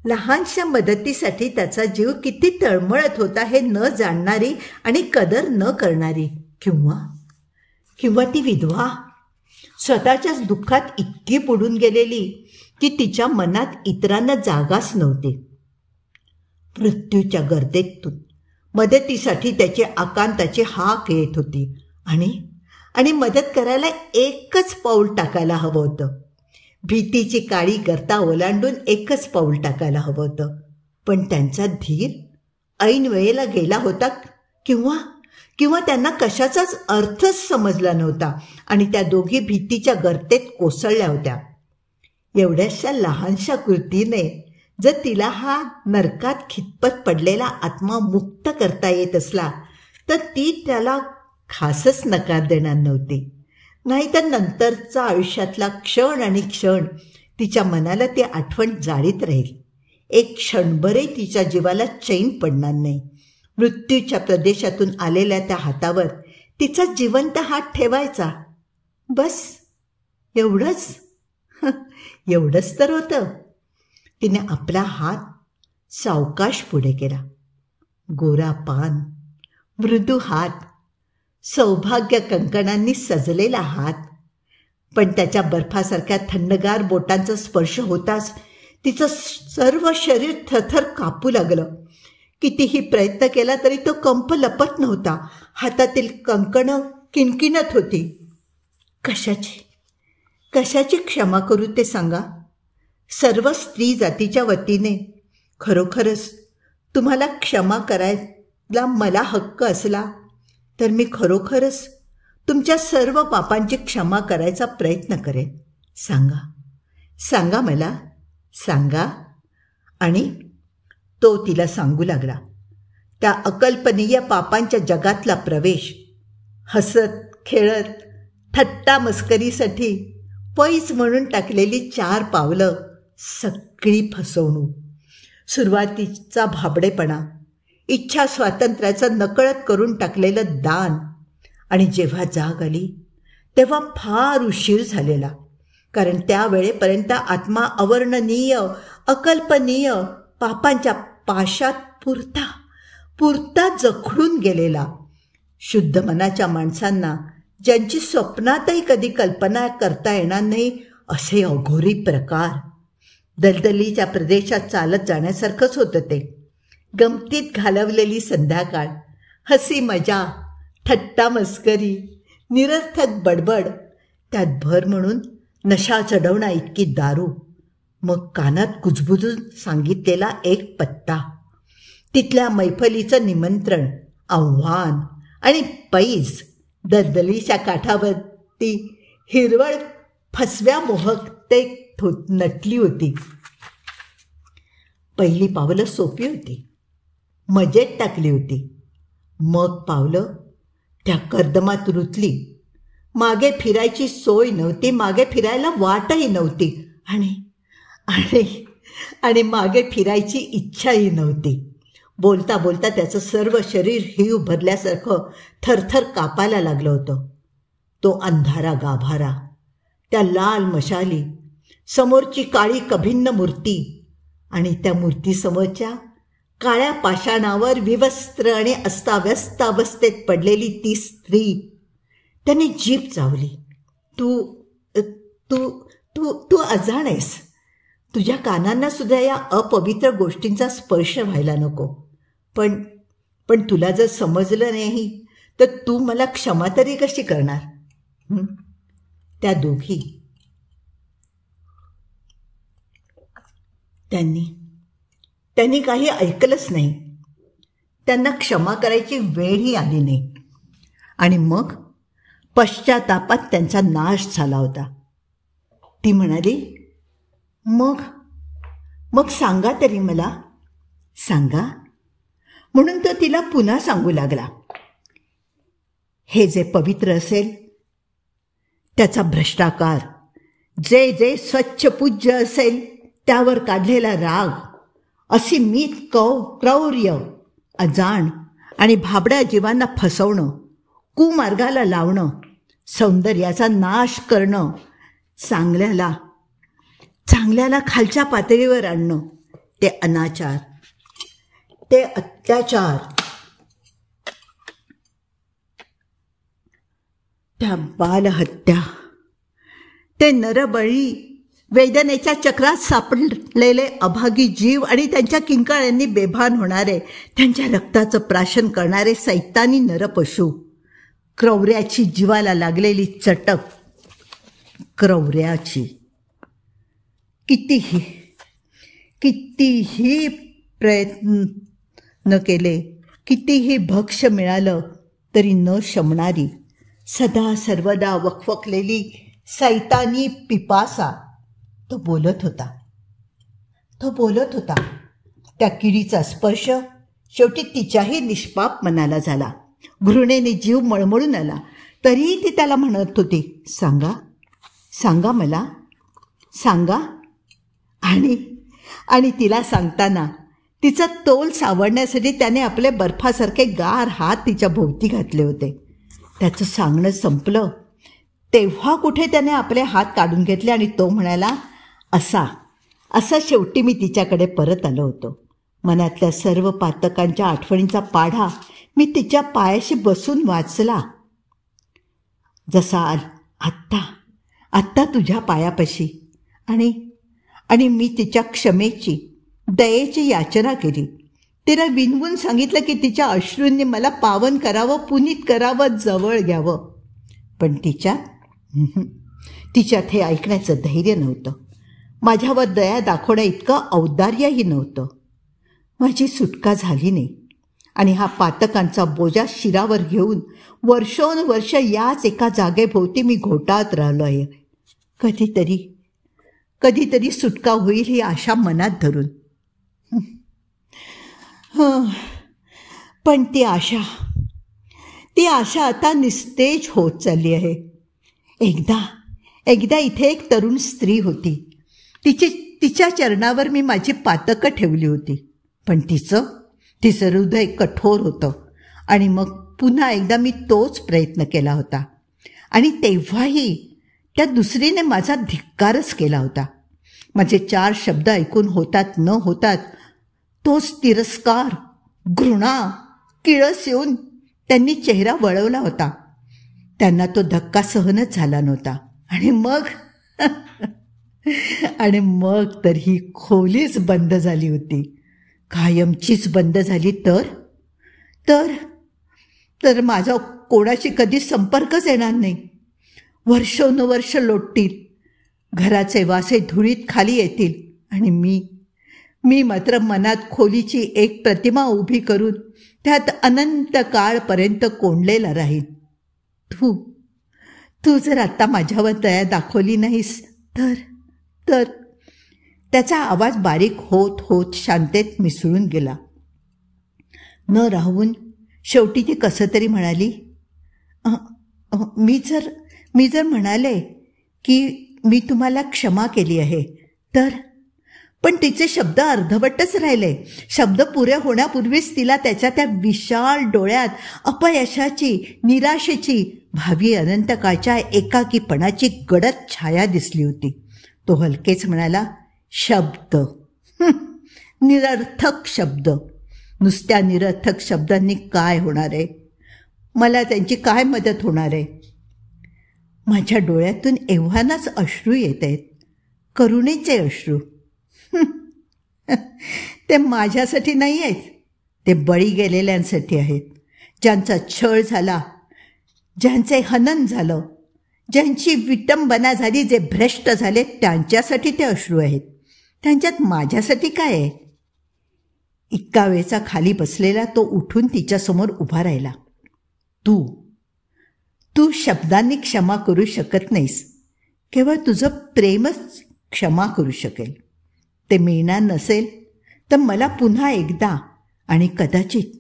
लहानशा मदतीसाठी त्याचा जीव किती तळमळत होता हे न जाणणारी आणि कदर न करणारी. किंवा ती विधवा, स्वतःच्याच दुःखात इतकी बुडून गेलेली की तिच्या मनात इतरांना जागाच नव्हती. मृत्यूच्या गर्दीतून मदतीसाठी त्याची आकांताची हाक येत होती आणि मदत करायला एकच पाऊल टाकायला हवं होतं. भीतीची काळी गर्ता ओलांडून एकच पाऊल टाकायला हवं होतं. पण त्यांचा धीर ऐन वेळेला गेला होता किंवा त्यांना कशाचाच अर्थच समजला नव्हता आणि त्या दोघी भीतीच्या गर्तेत कोसळल्या होत्या. एवढ्याशा लहानशा कृतीने जर तिला हा नरकात खितपत पडलेला आत्मा मुक्त करता येत असला तर ती त्याला खासच नकार देणार नव्हती. नाहीतर नंतरचा आयुष्यातला क्षण आणि क्षण तिच्या मनाला ती आठवण जाळीत राहील. एक क्षणभरही तिच्या जीवाला चैन पडणार नाही. मृत्यूच्या प्रदेशातून आलेल्या त्या हातावर तिचा जिवंत हात ठेवायचा. बस एवढंच तर होतं. तिने आपला हात सावकाश पुढे केला. गोरा पान, मृदू हात, सौभाग्य कंकणांनी सजलेला हात. पण त्याच्या बर्फासारख्या थंडगार बोटांचा स्पर्श होताच तिचं सर्व शरीर थरथर कापू लागलं. कितीही प्रयत्न केला तरी तो कंप लपत नव्हता. हातातील कंकणं किणकिणत होती. कशाची क्षमा करू ते सांगा? सर्व स्त्री जातीच्या वतीने खरोखरच तुम्हाला क्षमा करायला मला हक्क असला तर मी खरोखरच तुमच्या सर्व पापांची क्षमा करायचा प्रयत्न करेन. सांगा मला, सांगा. आणि तो तिला सांगू लागला. त्या अकल्पनीय पापांच्या जगातला प्रवेश, हसत खेळत थट्टा मस्करीसाठी पैज म्हणून टाकलेली 4 पावलं, सगळी फसवणूक, सुरुवातीचा भाबडेपणा, इच्छा स्वातंत्र्याचं नकळत करून टाकलेलं दान. आणि जेव्हा जाग आली तेव्हा फार उशीर झालेला. कारण त्यावेळेपर्यंत आत्मा अवर्णनीय, अकल्पनीय पापांच्या पाशात पुरता जखडून गेलेला. शुद्ध मनाच्या माणसांना, ज्यांची स्वप्नातही कधी कल्पना करता येणार नाही असे अघोरी प्रकार, दलदलीच्या प्रदेशात चालत जाण्यासारखंच होतं ते. गमतीत घालवलेली संध्याकाळ, हसी मजा, थट्टा मस्करी, निरर्थक बडबड, त्यात भर म्हणून नशा चढवणा इतकी दारू, मग कानात कुजबुजून सांगितलेला एक पत्ता, तिथल्या मैफलीचं निमंत्रण, आव्हान आणि पैज. दलदलीच्या काठावरती हिरवळ फसव्या मोहकतेत नटली होती. पहिली पावलं सोपी होती, मजेत टाकली होती. मग पावलं त्या कर्दमात रुतली. मागे फिरायची सोय नव्हती, मागे फिरायला वाटही नव्हती आणि मागे फिरायची इच्छाही नव्हती. बोलता बोलता त्याचं सर्व शरीर हिव भरल्यासारखं थरथर कापायला लागलं होतं. तो अंधारा गाभारा, त्या लाल मशाली, समोरची काळी कभिन्न मूर्ती आणि त्या मूर्तीसमोरच्या काळ्या पाषाणावर विवस्त्र आणि अस्ताव्यस्त अवस्थेत पडलेली ती स्त्री, त्याने जीभ चावली. तू तू तू तू अजाण आहेस. तुझ्या कानांना सुद्धा या अपवित्र गोष्टींचा स्पर्श व्हायला नको. पण पण तुला जर समजलं नाही तर तू मला क्षमा तरी कशी करणार? त्या दोघी त्यांनी काही ऐकलंच नाही. त्यांना क्षमा करायची वेळही आली नाही. आणि मग पश्चातापात त्यांचा नाश झाला होता. ती म्हणाली, मग सांगा तरी मला, सांगा. म्हणून तो तिला पुन्हा सांगू लागला. हे जे पवित्र असेल त्याचा भ्रष्टाकार, जे जे स्वच्छ पूज्य असेल त्यावर काढलेला राग, असीमित क्रौर्य, अजाण आणि भाबड्या जीवांना फसवणं, कुमार्गाला लावणं, सौंदर्याचा नाश करणं, चांगल्याला खालच्या पातळीवर आणणं, ते अनाचार, ते अत्याचार, त्या बालहत्या, ते नरबळी, वेदनेच्या चक्रात सापडलेले अभागी जीव आणि त्यांच्या किंकाळ्यांनी बेभान होणारे, त्यांच्या रक्ताचं प्राशन करणारे सैतानी नरपशू, क्रौर्याची जीवाला लागलेली चटक, क्रौर्याची. कितीही प्रयत्न केले, कितीही भक्ष्य मिळालं तरी न शमणारी, सदा सर्वदा वखवकलेली सैतानी पिपासा. तो बोलत होता. त्या किडीचा स्पर्श शेवटी तिच्याही निष्पाप मनाला झाला. घृणेने जीव मळमळून आला. तरीही ती त्याला म्हणत होती, सांगा मला, सांगा. आणि तिला सांगताना तिचा तोल सावरण्यासाठी त्याने आपले बर्फासारखे गार हात तिच्या भोवती घातले होते. त्याचं सांगणं संपलं तेव्हा कुठे त्याने आपले हात काढून घेतले आणि तो म्हणाला, असा शेवटी मी तिच्याकडे परत आलो होतो. मनातल्या सर्व पातकांच्या आठवणींचा पाढा मी तिच्या पायाशी बसून वाचला, जसा आत्ता तुझ्या पायापाशी. आणि मी तिच्या क्षमेची, दयेची याचना केली. तिला विनवून सांगितलं की तिच्या अश्रूंनी मला पावन करावं, पुनीत करावं, जवळ घ्यावं. पण तिच्यात हे ऐकण्याचं धैर्य नव्हतं. माझ्यावर दया दाखवण्या इतकं औदार्यही नव्हतं. माझी सुटका झाली नाही आणि हा पातकांचा बोजा शिरावर घेऊन वर्षोनवर्ष याच एका जागेभोवती मी घोटात राहिलो आहे. कधीतरी सुटका होईल ही आशा मनात धरून. पण ती आशा आता निस्तेज होत चालली आहे. एकदा इथे एक तरुण स्त्री होती. तिच्या चरणावर मी माझी पातकं ठेवली होती. पण तिचं हृदय कठोर होतं. आणि मग पुन्हा एकदा मी तोच प्रयत्न केला होता. आणि तेव्हाही त्या दुसरीने माझा धिक्कारच केला होता. माझे 4 शब्द ऐकून होतात न होतात तोच तिरस्कार, घृणा, किळस येऊन त्यांनी चेहरा वळवला होता. त्यांना तो धक्का सहनच झाला नव्हता. आणि मग तर ही खोलीच बंद झाली होती. कायमचीच बंद झाली तर माझा कोणाशी कधी संपर्कच येणार नाही. वर्षोनवर्ष लोटतील. घराचे वासे धुळीत खाली येतील. आणि मी मात्र मनात खोलीची एक प्रतिमा उभी करून त्यात अनंत काळपर्यंत कोंडलेला राहील. तू जर आता माझ्यावर दया दाखवली नाहीस तर त्याचा आवाज बारीक होत होत शांतेत मिसळून गेला. न राहून शेवटी ती कसं तरी म्हणाली, मी जर म्हणाले की मी तुम्हाला क्षमा केली आहे तर. पण तिचे शब्द अर्धवटच राहिले. शब्द पुरे होण्यापूर्वीच तिला त्याच्या त्या विशाल डोळ्यात अपयशाची, निराशेची, भावी अनंतकाळच्या एकाकीपणाची गडद छाया दिसली होती. तो हलकेच म्हणाला, शब्द, निरर्थक शब्द. नुसत्या निरर्थक शब्दांनी काय होणार आहे? मला त्यांची काय मदत होणार आहे? माझ्या डोळ्यातून एव्हानाच अश्रू येत आहेत, करुणेचे अश्रू. ते माझ्यासाठी नाही आहेत, ते बळी गेलेल्यांसाठी आहेत, ज्यांचा छळ झाला, ज्यांचे हनन झालं, ज्यांची विटंबना झाली, जे भ्रष्ट झाले, त्यांच्यासाठी ते अश्रू आहेत. त्यांच्यात माझ्यासाठी काय आहे? इतका वेळचा खाली बसलेला तो उठून तिच्यासमोर उभा राहिला. तू शब्दांनी क्षमा करू शकत नाहीस, केवळ तुझं प्रेमच क्षमा करू शकेल. ते मिळणार नसेल तर मला पुन्हा एकदा आणि कदाचित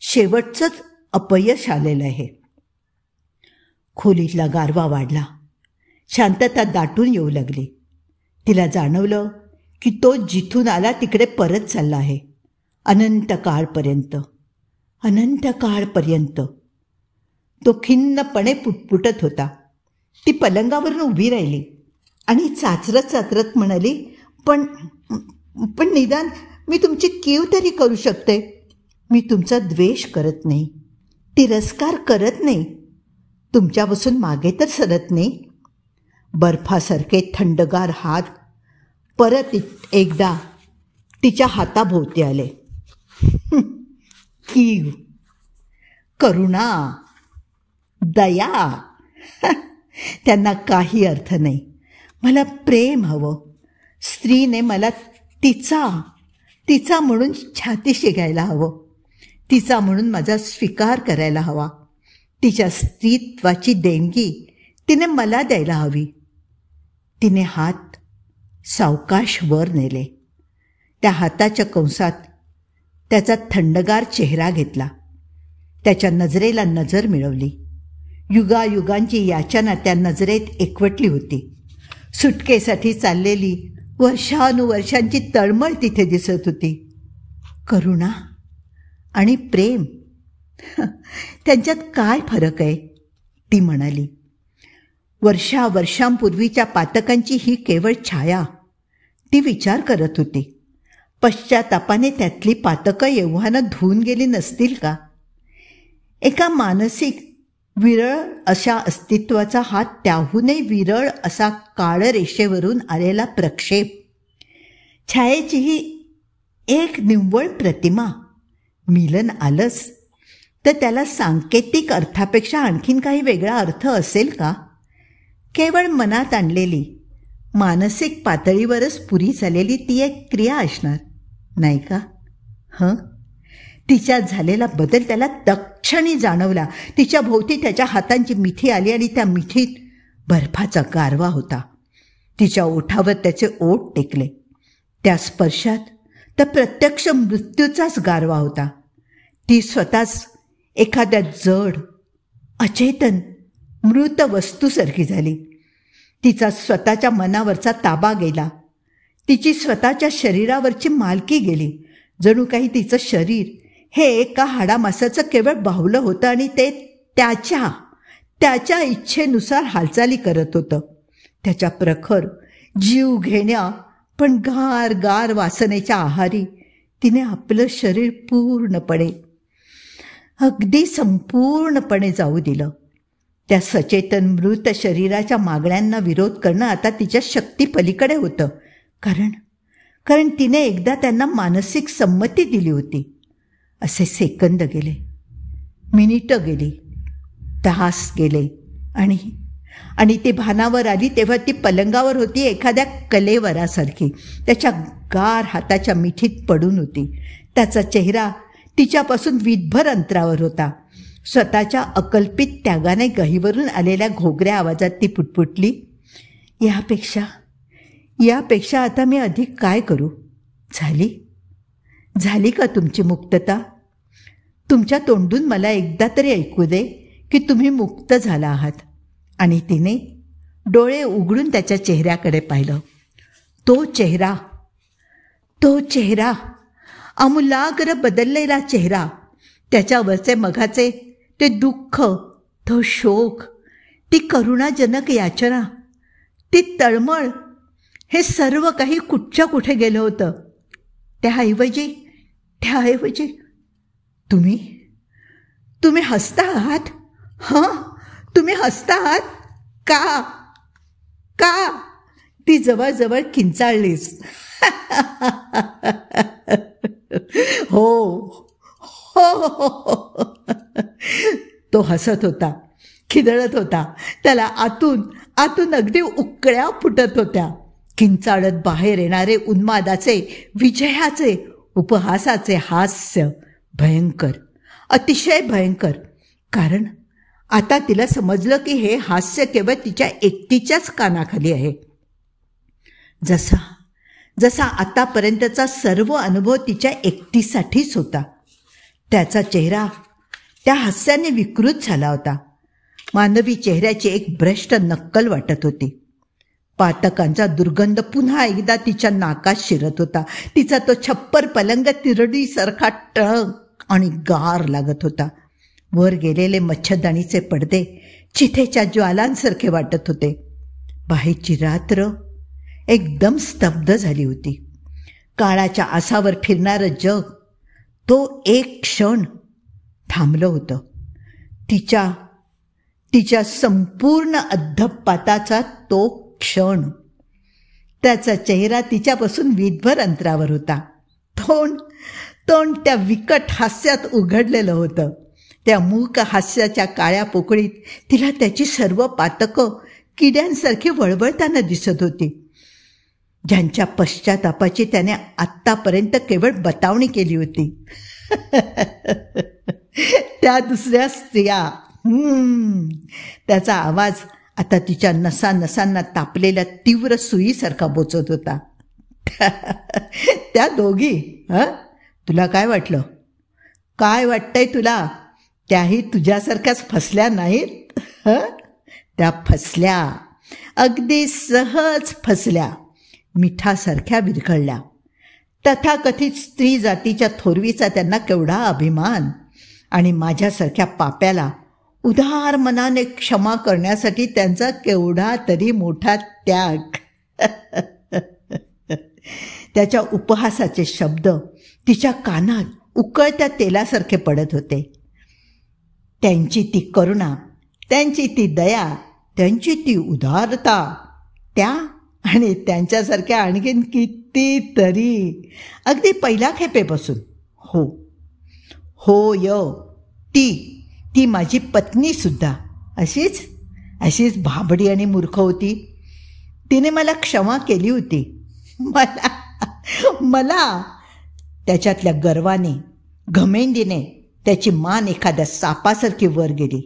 शेवटचंच अपयश आलेलं आहे. खोलीतला गारवा वाढला, शांतता दाटून येऊ लागली. तिला जाणवलं की तो जिथून आला तिकडे परत चालला आहे, अनंत काळपर्यंत. अनंत काळपर्यंत. तो खिन्नपणे पुटपुटत होता. ती पलंगावरून उभी राहिली आणि चाचरत चाचरत म्हणाली, पण निदान मी तुमची कीव तरी करू शकते. मी तुमचा द्वेष करत नाही, तिरस्कार करत नाही, तुमच्यापासून मागे तर सरत नाही. बर्फासारखे थंडगार हात परत एकदा तिच्या हाताभोवती आले. कीव, करुणा, दया, त्यांना काही अर्थ नाही. मला प्रेम हवं. स्त्रीने मला तिचा म्हणून छातीशी घ्यायला हवं, तिचा म्हणून माझा स्वीकार करायला हवा. तिच्या स्त्रीत्वाची देणगी तिने मला द्यायला हवी. तिने हात सावकाश वर नेले. त्या हाताच्या कंसात त्याचा थंडगार चेहरा घेतला. त्याच्या नजरेला नजर मिळवली. युगायुगांची याचना त्या नजरेत एकवटली होती. सुटकेसाठी चाललेली वर्षानुवर्षांची तळमळ तिथे दिसत होती. करुणा आणि प्रेम, त्यांच्यात काय फरक आहे? ती म्हणाली. वर्षांपूर्वीच्या पातकांची ही केवळ छाया. ती विचार करत होती. पश्चातापाने त्यातली पातकं एव्हानं धुवून गेली नसतील का? एका मानसिक विरळ अशा अस्तित्वाचा हा त्याहूनही विरळ असा काळरेषेवरून आलेला प्रक्षेप. छायेची ही एक निव्वळ प्रतिमा. मिलन आलंच तर त्याला सांकेतिक अर्थापेक्षा आणखीन काही वेगळा अर्थ असेल का? केवळ मनात आणलेली, मानसिक पातळीवरच पुरी झालेली ती एक क्रिया असणार, नाही का? तिच्यात झालेला बदल त्याला तत्क्षणी जाणवला. तिच्या भोवती त्याच्या हातांची मिठी आली आणि त्या मिठीत बर्फाचा गारवा होता. तिच्या ओठावर त्याचे ओठ टेकले. त्या स्पर्शात तर प्रत्यक्ष मृत्यूचाच गारवा होता. ती स्वतःच एखाद्या जड, अचेतन, मृत वस्तूसारखी झाली. तिचा स्वतःच्या मनावरचा ताबा गेला. तिची स्वतःच्या शरीरावरची मालकी गेली. जणू काही तिचं शरीर हे एका हाडामासाचं केवळ बाहुलं होतं आणि ते त्याच्या इच्छेनुसार हालचाली करत होतं. त्याच्या प्रखर, जीव घेण्या पण गार गार वासनेच्या आहारी तिने आपलं शरीर पूर्णपणे, अगदी संपूर्णपणे जाऊ दिलं. त्या सचेतन मृत शरीराच्या मागण्यांना विरोध करणं आता तिच्या शक्ती पलीकडे होतं. कारण तिने एकदा त्यांना मानसिक संमती दिली होती. असे सेकंद गेले, मिनिटं गेली, तास गेले आणि ती भानावर आली तेव्हा ती पलंगावर होती, एखाद्या कलेवरासारखी. त्याच्या गार हाताच्या मिठीत पडून होती. त्याचा चेहरा तिच्यापासून वीटभर अंतरावर होता. स्वतःच्या अकल्पित त्यागाने गहीवरून आलेल्या घोगऱ्या आवाजात ती पुटपुटली, यापेक्षा आता मी अधिक काय करू? झाली का तुमची मुक्तता? तुमच्या तोंडून मला एकदा तरी ऐकू दे की तुम्ही मुक्त झाला आहात. आणि तिने डोळे उघडून त्याच्या चेहऱ्याकडे पाहिलं. तो चेहरा, आमूलाग्र बदललेला चेहरा, त्याच्यावरचे मघाचे ते दुःख, तो शोक, ती करुणाजनक याचना, ती तळमळ, हे सर्व काही कुठच्या कुठे गेलं होतं. त्याऐवजी तुम्ही हसता आहात. तुम्ही हसता आहात. का का ती जवळजवळ किंचाळलीस. हो हो हो. तो हसत होता, खिदळत होता. त्याला आतून अगदी उकळ्या फुटत होत्या. किंचाळत बाहेर येणारे उन्मादाचे, विजयाचे, उपहासाचे हास्य भयंकर, अतिशय भयंकर. कारण आता तिला समजलं की हे हास्य केवळ तिच्या एकटीच्याच कानाखाली आहे. जसा आतापर्यंतचा सर्व अनुभव तिच्या एकटीसाठीच होता. त्याचा चेहरा त्या हास्याने विकृत झाला होता. मानवी चेहऱ्याची एक भ्रष्ट नक्कल वाटत होती. पातकांचा दुर्गंध पुन्हा एकदा तिच्या नाकात शिरत होता. तिचा तो छप्पर पलंग तिरडीसारखा टणक आणि गार लागत होता. वर गेलेले मच्छरदाणीचे पडदे चिथेच्या ज्वालांसारखे वाटत होते. बाहेरची रात्र एकदम स्तब्ध झाली होती. काळाच्या आसावर फिरणारं जग तो एक क्षण थांबलं होतं. तिच्या संपूर्ण अधःपाताचा तो क्षण. त्याचा चेहरा तिच्यापासून वीटभर अंतरावर होता. तोंड त्या विकट हास्यात उघडलेलं होतं. त्या मूक हास्याच्या काळ्या पोकळीत तिला त्याची सर्व पातकं किड्यांसारखी वळवळताना दिसत होती, ज्यांच्या पश्चातापाची त्याने आत्तापर्यंत केवळ बतावणी केली होती. त्या दुसऱ्या स्त्रिया. त्याचा आवाज आता तिच्या नसांना तापलेल्या तीव्र सुईसारखा बोचत होता. त्या दोघी. तुला काय वाटलं? काय वाटतंय तुला? त्याही तुझ्यासारख्याच फसल्या नाहीत? त्या फसल्या, अगदी सहज फसल्या, मिठासारख्या विरघळल्या. तथाकथित स्त्री जातीच्या थोरवीचा त्यांना केवढा अभिमान, आणि माझ्यासारख्या पाप्याला उदार मनाने क्षमा करण्यासाठी त्यांचा केवढा तरी मोठा त्याग. त्याच्या उपहासाचे शब्द तिच्या कानात उकळत्या तेलासारखे पडत होते. त्यांची ती करुणा, त्यांची ती दया, त्यांची ती उदारता, त्या आणि त्यांच्यासारख्या आणखीन कितीतरी, अगदी पहिल्या खेपेपासून. हो ती माझी पत्नीसुद्धा अशीच भाबडी आणि मूर्ख होती. तिने मला क्षमा केली होती. मला त्याच्यातल्या गर्वाने, घमेंडीने त्याची मान एखाद्या सापासारखी वर गेली.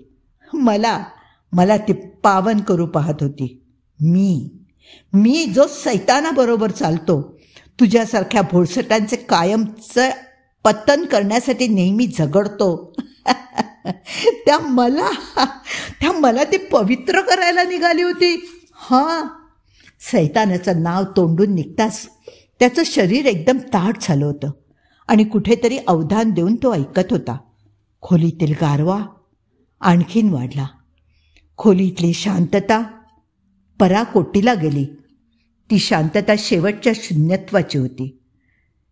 मला ती पावन करू पाहत होती. मी जो सैतानाबरोबर चालतो, तुझ्यासारख्या भोळसटांचे कायमचं पतन करण्यासाठी नेहमी झगडतो, त्या मला ती पवित्र करायला निघाली होती. सैतानाचं नाव तोंडून निघताच त्याचं शरीर एकदम ताठ झालं होतं आणि कुठेतरी अवधान देऊन तो ऐकत होता. खोलीतील गारवा आणखीन वाढला. खोलीतली शांतता पराकोटीला गेली. ती शांतता शेवटच्या शून्यत्वाची होती,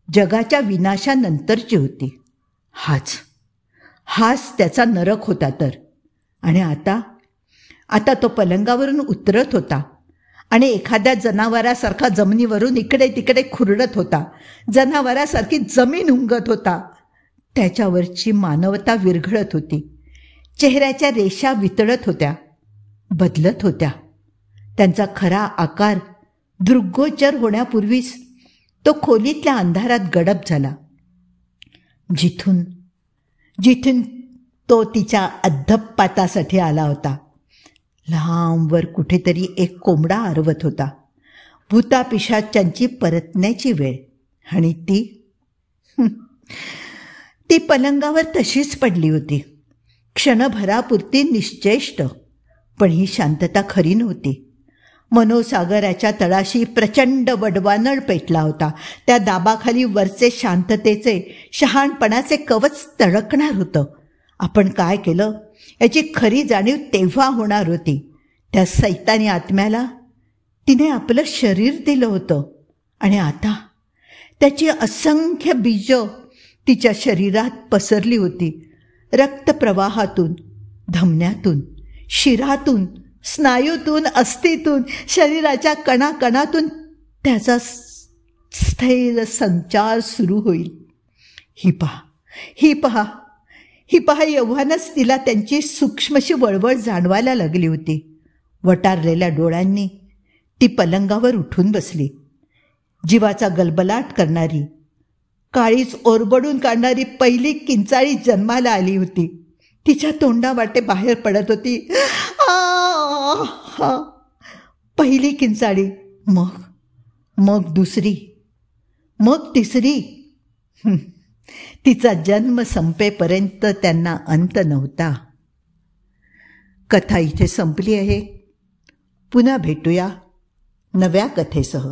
जगाच्या विनाशानंतरची होती. हाच त्याचा नरक होता तर. आणि आता तो पलंगावरून उतरत होता आणि एखाद्या जनावरासारखा जमिनीवरून इकडे तिकडे खुरडत होता. जनावरासारखी जमीन हुंगत होता. त्याच्यावरची मानवता विरघळत होती. चेहऱ्याच्या रेषा वितळत होत्या, बदलत होत्या. त्यांचा खरा आकार दृग्गोचर होण्यापूर्वीच तो खोलीतल्या अंधारात गडप झाला. जिथून तो तिच्या अधःपातासाठी आला होता. लांबवर कुठेतरी एक कोंबडा आरवत होता. भूतापिशाच्यांची परतण्याची वेळ. आणि ती पलंगावर तशीच पडली होती, क्षणभरापुरती निश्चेष्ट. पण ही शांतता खरी नव्हती. मनोसागराच्या तळाशी प्रचंड वडवानळ पेटला होता. त्या दाबाखाली वरचे शांततेचे, शहाणपणाचे कवच तळकणार होतं. आपण काय केलं याची खरी जाणीव तेव्हा होणार होती. त्या सैतानी आत्म्याला तिने आपलं शरीर दिलं होतं आणि आता त्याची असंख्य बीजं तिच्या शरीरात पसरली होती. रक्तप्रवाहातून, धमन्यातून, शिरातून स्नायूतून, अस्थितून, शरीराच्या कणाकणातून त्याचा स्थैर्य संचार सुरू होईल. ही पहा, ही पहा, ही पहा. एव्हानच तिला त्यांची सूक्ष्मशी वळवळ जाणवायला लागली होती. वटारलेल्या डोळ्यांनी ती पलंगावर उठून बसली. जीवाचा गलबलाट करणारी, काळीच ओरबडून काढणारी पहिली किंचाळी जन्माला आली होती. तिच्या तोंडावाटे बाहेर पडत होती. पहिली किंचाळी, मग दुसरी, मग तिसरी. तिचा जन्म संपेपर्यंत त्यांना अंत नव्हता. कथा इथे संपली आहे. पुन्हा भेटूया नव्या कथेसह.